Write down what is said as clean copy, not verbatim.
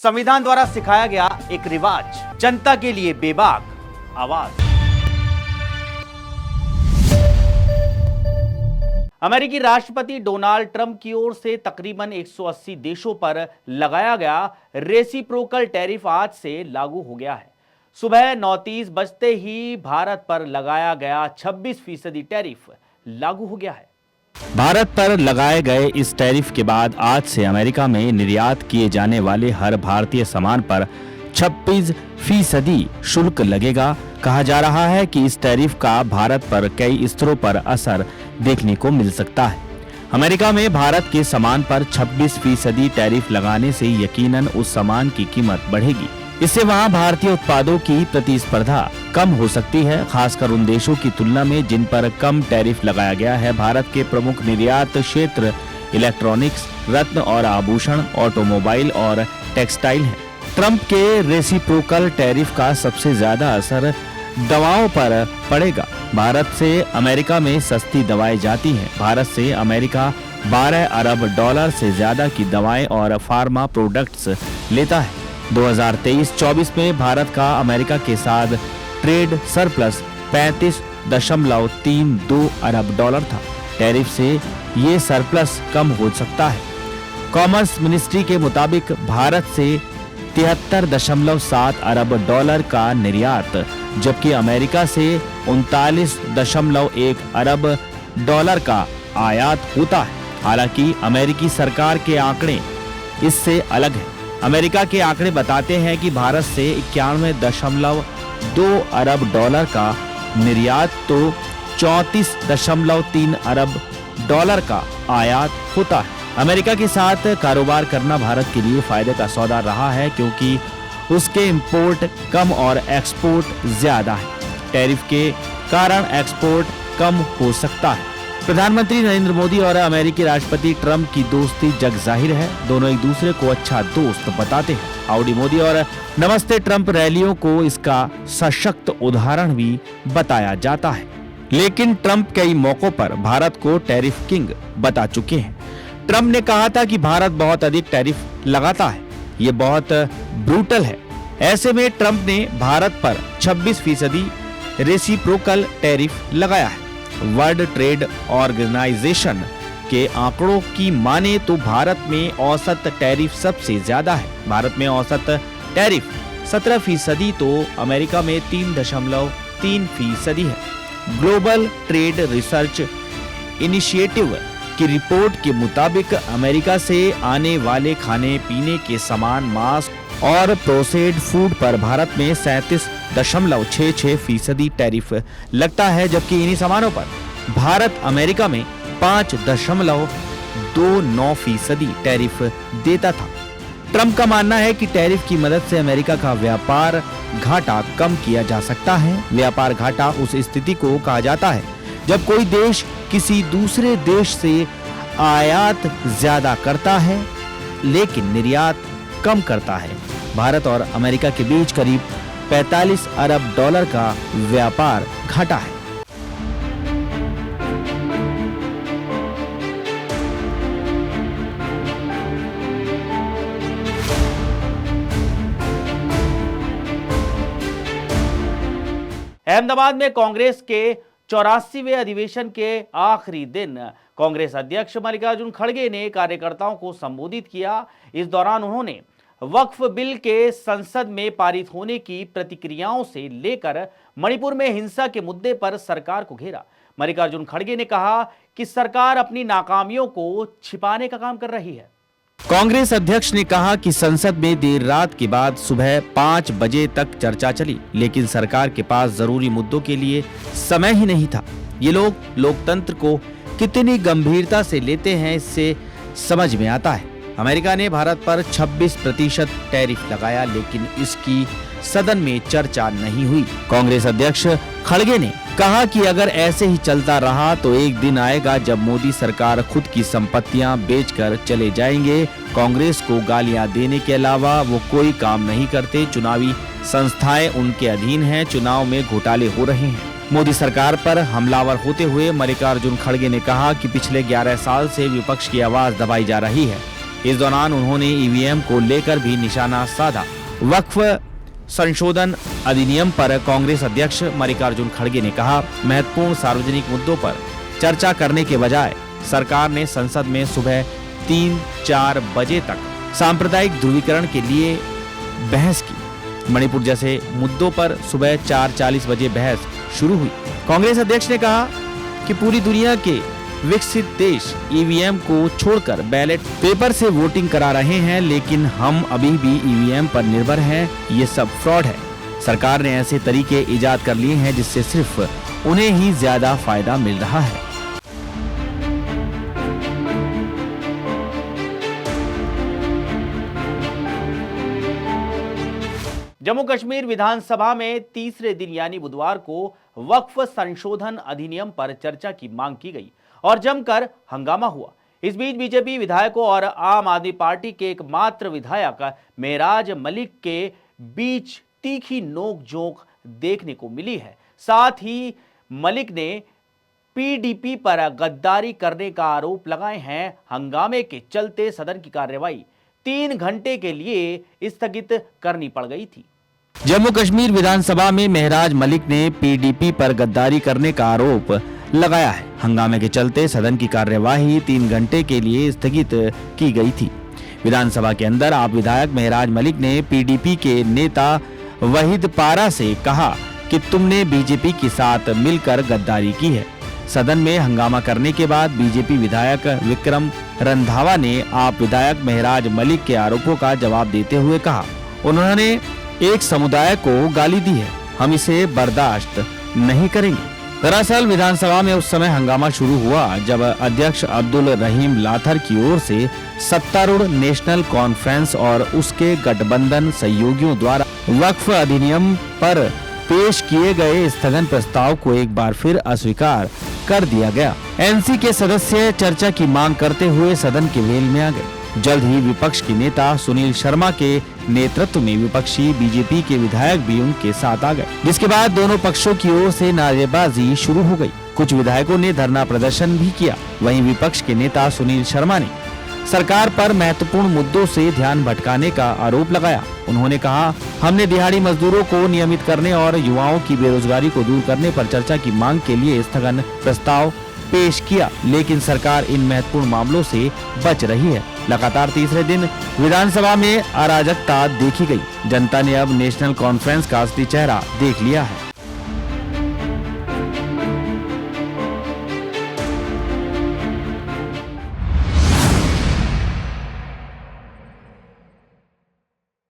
संविधान द्वारा सिखाया गया एक रिवाज, जनता के लिए बेबाक आवाज। अमेरिकी राष्ट्रपति डोनाल्ड ट्रंप की ओर से तकरीबन 180 देशों पर लगाया गया रेसिप्रोकल टैरिफ आज से लागू हो गया है। सुबह 9:30 बजते ही भारत पर लगाया गया 26% टैरिफ लागू हो गया है। भारत पर लगाए गए इस टैरिफ के बाद आज से अमेरिका में निर्यात किए जाने वाले हर भारतीय सामान पर 26% शुल्क लगेगा। कहा जा रहा है कि इस टैरिफ का भारत पर कई स्तरों पर असर देखने को मिल सकता है। अमेरिका में भारत के सामान पर 26% टैरिफ लगाने से यकीनन उस सामान की कीमत बढ़ेगी। इससे वहां भारतीय उत्पादों की प्रतिस्पर्धा कम हो सकती है, खासकर उन देशों की तुलना में जिन पर कम टैरिफ लगाया गया है। भारत के प्रमुख निर्यात क्षेत्र इलेक्ट्रॉनिक्स, रत्न और आभूषण, ऑटोमोबाइल और टेक्सटाइल हैं। ट्रंप के रेसिप्रोकल टैरिफ का सबसे ज्यादा असर दवाओं पर पड़ेगा। भारत से अमेरिका में सस्ती दवाएं जाती हैं। भारत से अमेरिका 12 अरब डॉलर से ज्यादा की दवाएं और फार्मा प्रोडक्ट्स लेता है। 2023-24 में भारत का अमेरिका के साथ ट्रेड सरप्लस 35.32 अरब डॉलर था। टैरिफ से ये सरप्लस कम हो सकता है। कॉमर्स मिनिस्ट्री के मुताबिक भारत से 73.7 अरब डॉलर का निर्यात, जबकि अमेरिका से 39.1 अरब डॉलर का आयात होता है। हालांकि अमेरिकी सरकार के आंकड़े इससे अलग हैं। अमेरिका के आंकड़े बताते हैं कि भारत से 91.2 अरब डॉलर का निर्यात तो 34.3 अरब डॉलर का आयात होता है। अमेरिका के साथ कारोबार करना भारत के लिए फायदे का सौदा रहा है, क्योंकि उसके इंपोर्ट कम और एक्सपोर्ट ज्यादा है। टैरिफ के कारण एक्सपोर्ट कम हो सकता है। प्रधानमंत्री नरेंद्र मोदी और अमेरिकी राष्ट्रपति ट्रंप की दोस्ती जग जाहिर है। दोनों एक दूसरे को अच्छा दोस्त बताते हैं। हाउडी मोदी और नमस्ते ट्रंप रैलियों को इसका सशक्त उदाहरण भी बताया जाता है। लेकिन ट्रंप कई मौकों पर भारत को टैरिफ किंग बता चुके हैं। ट्रंप ने कहा था कि भारत बहुत अधिक टैरिफ लगाता है, ये बहुत ब्रूटल है। ऐसे में ट्रंप ने भारत पर 26% रेसिप्रोकल टैरिफ लगाया है। वर्ल्ड ट्रेड ऑर्गेनाइजेशन के आंकड़ों की माने तो भारत में औसत टैरिफ सबसे ज्यादा है। भारत में औसत टैरिफ 17%, तो अमेरिका में 3.3% है। ग्लोबल ट्रेड रिसर्च इनिशिएटिव की रिपोर्ट के मुताबिक अमेरिका से आने वाले खाने पीने के सामान, मांस और प्रोसेस्ड फूड पर भारत में 37.66% टैरिफ लगता है, जबकि इन्हीं सामानों पर भारत अमेरिका में 5.29% टैरिफ देता था। ट्रंप का मानना है कि टैरिफ की मदद से अमेरिका का व्यापार घाटा कम किया जा सकता है। व्यापार घाटा उस स्थिति को कहा जाता है जब कोई देश किसी दूसरे देश से आयात ज्यादा करता है लेकिन निर्यात कम करता है। भारत और अमेरिका के बीच करीब 45 अरब डॉलर का व्यापार घाटा है। अहमदाबाद में कांग्रेस के 84वें अधिवेशन के आखिरी दिन कांग्रेस अध्यक्ष मल्लिकार्जुन खड़गे ने कार्यकर्ताओं को संबोधित किया। इस दौरान उन्होंने वक्फ बिल के संसद में पारित होने की प्रतिक्रियाओं से लेकर मणिपुर में हिंसा के मुद्दे पर सरकार को घेरा। मल्लिकार्जुन खड़गे ने कहा कि सरकार अपनी नाकामियों को छिपाने का काम कर रही है। कांग्रेस अध्यक्ष ने कहा कि संसद में देर रात के बाद सुबह 5 बजे तक चर्चा चली, लेकिन सरकार के पास जरूरी मुद्दों के लिए समय ही नहीं था। ये लोग लोकतंत्र को कितनी गंभीरता से लेते हैं, इससे समझ में आता है। अमेरिका ने भारत पर 26% टैरिफ लगाया, लेकिन इसकी सदन में चर्चा नहीं हुई। कांग्रेस अध्यक्ष खड़गे ने कहा कि अगर ऐसे ही चलता रहा तो एक दिन आएगा जब मोदी सरकार खुद की संपत्तियां बेचकर चले जाएंगे। कांग्रेस को गालियां देने के अलावा वो कोई काम नहीं करते। चुनावी संस्थाएं उनके अधीन हैं। चुनाव में घोटाले हो रहे हैं। मोदी सरकार पर हमलावर होते हुए मल्लिकार्जुन खड़गे ने कहा कि पिछले 11 साल से विपक्ष की आवाज दबाई जा रही है। इस दौरान उन्होंने ईवीएम को लेकर भी निशाना साधा। वक्फ संशोधन अधिनियम पर कांग्रेस अध्यक्ष मल्लिकार्जुन खड़गे ने कहा, महत्वपूर्ण सार्वजनिक मुद्दों पर चर्चा करने के बजाय सरकार ने संसद में सुबह 3-4 बजे तक सांप्रदायिक ध्रुवीकरण के लिए बहस की। मणिपुर जैसे मुद्दों पर सुबह 4:40 बजे बहस शुरू हुई। कांग्रेस अध्यक्ष ने कहा कि पूरी दुनिया के विकसित देश ईवीएम को छोड़कर बैलेट पेपर से वोटिंग करा रहे हैं, लेकिन हम अभी भी ईवीएम पर निर्भर हैं। ये सब फ्रॉड है। सरकार ने ऐसे तरीके इजाद कर लिए हैं जिससे सिर्फ उन्हें ही ज्यादा फायदा मिल रहा है। जम्मू कश्मीर विधानसभा में तीसरे दिन यानी बुधवार को वक्फ संशोधन अधिनियम पर चर्चा की मांग की गई और जमकर हंगामा हुआ। इस बीच बीजेपी विधायकों और आम आदमी पार्टी के एकमात्र विधायक मेहराज मलिक के बीच तीखी नोक-झोंक देखने को मिली है। साथ ही मलिक ने पीडीपी पर गद्दारी करने का आरोप लगाए हैं। हंगामे के चलते सदन की कार्यवाही 3 घंटे के लिए स्थगित करनी पड़ गई थी। जम्मू कश्मीर विधानसभा में मेहराज मलिक ने पीडीपी पर गद्दारी करने का आरोप लगाया है। हंगामे के चलते सदन की कार्यवाही 3 घंटे के लिए स्थगित की गई थी। विधानसभा के अंदर आप विधायक मेहराज मलिक ने पीडीपी के नेता वहीद पारा से कहा कि तुमने बीजेपी के साथ मिलकर गद्दारी की है। सदन में हंगामा करने के बाद बीजेपी विधायक विक्रम रंधावा ने आप विधायक मेहराज मलिक के आरोपों का जवाब देते हुए कहा, उन्होंने एक समुदाय को गाली दी है, हम इसे बर्दाश्त नहीं करेंगे। दरअसल विधानसभा में उस समय हंगामा शुरू हुआ जब अध्यक्ष अब्दुल रहीम लाथर की ओर से सत्तारूढ़ नेशनल कॉन्फ्रेंस और उसके गठबंधन सहयोगियों द्वारा वक्फ अधिनियम पर पेश किए गए स्थगन प्रस्ताव को एक बार फिर अस्वीकार कर दिया गया। एनसी के सदस्य चर्चा की मांग करते हुए सदन के वेल में आ गए। जल्द ही विपक्ष के नेता सुनील शर्मा के नेतृत्व में विपक्षी बीजेपी के विधायक भी उनके साथ आ गए, जिसके बाद दोनों पक्षों की ओर से नारेबाजी शुरू हो गई। कुछ विधायकों ने धरना प्रदर्शन भी किया। वहीं विपक्ष के नेता सुनील शर्मा ने सरकार पर महत्वपूर्ण मुद्दों से ध्यान भटकाने का आरोप लगाया। उन्होंने कहा, हमने दिहाड़ी मजदूरों को नियमित करने और युवाओं की बेरोजगारी को दूर करने पर चर्चा की मांग के लिए स्थगन प्रस्ताव पेश किया, लेकिन सरकार इन महत्वपूर्ण मामलों से बच रही है। लगातार तीसरे दिन विधानसभा में अराजकता देखी गई। जनता ने अब नेशनल कॉन्फ्रेंस का असली चेहरा देख लिया है।